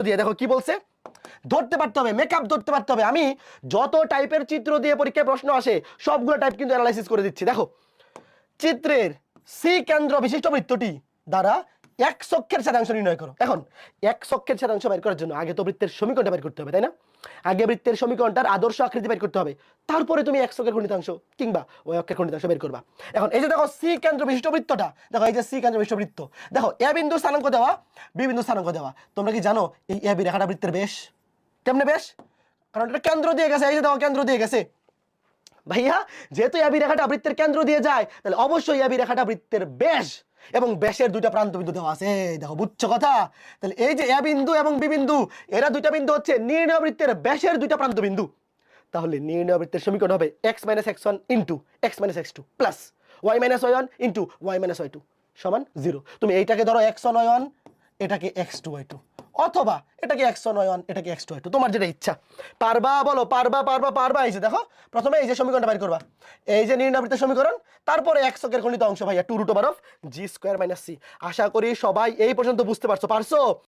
দিয়ে দেখো কি বলছে, ধরতে পারতে হবে, মেকআপ ধরতে পারতে হবে। আমি যত টাইপের চিত্র দিয়ে পরীক্ষায় প্রশ্ন আসে সবগুলো টাইপ কিন্তু অ্যানালাইসিস করে দিচ্ছি। দেখো চিত্রের সি কেন্দ্র বিশিষ্ট বৃত্তটি দ্বারা এক সক্ষের সাধাংশ নির্ণয় করো। এখন এক সক্ষের সাধাংশ বের করার জন্য আগে তো বৃত্তের সমীকরণটা বের করতে হবে, তাই না? আগে বৃত্তের সমীকরণটার আদর্শ আকৃতি বের করতে হবে, তারপরে তুমি এক সক্ষের গণিতাংশ কিংবা ওই অক্ষের গণিতাংশ বের করবা। এখন এই যে দেখো সি কেন্দ্র বিশিষ্ট বৃত্তটা, দেখো এই যে সি কেন্দ্র বিশিষ্ট বৃত্ত, দেখো এ বিন্দু স্থানাঙ্ক দেওয়া, বি বিন্দু স্থানাঙ্ক দেওয়া। তোমরা কি জানো এই এ বি রেখাটা বৃত্তের ব্যাস? কেমনে ব্যাস? কারণ এটা কেন্দ্র দিয়ে গেছে, এই যে দেখো কেন্দ্র দিয়ে গেছে। ভাইয়া যেহেতু এবি রেখাটা বৃত্তের কেন্দ্র দিয়ে যায়, তাহলে অবশ্যই এবি রেখাটা বৃত্তের ব্যাস এবং ব্যাসের দুইটা প্রান্ত বিন্দু দেওয়া আছে। দেখো বুঝছো কথা? তাহলে এই যে এ বিন্দু এবং বি বিন্দু, এরা দুইটা বিন্দু হচ্ছে নির্ণয় বৃত্তের ব্যাসের দুইটা প্রান্ত বিন্দু। তাহলে নির্ণয় বৃত্তের সমীকরণ হবে x - x1 into x - x2 plus y - y1 into y - y2 সমান 0। তুমি এইটাকে ধরো x1 y1, এটাকে x2 y2, অথবা এটাকে x1 y1, এটাকে x2 y2, তোমার যেটা ইচ্ছা। পারবা? বলো পারবা পারবা পারবা। এই যে দেখো প্রথমে এই যে সমীকরণটা বের করবা, এই যে নির্ণয় বৃত্তের সমীকরণ, তারপরে এক ছকের গণিত অংশ ভাইয়া 2√(g² - c). আশা করি সবাই এই পর্যন্ত বুঝতে পারছো।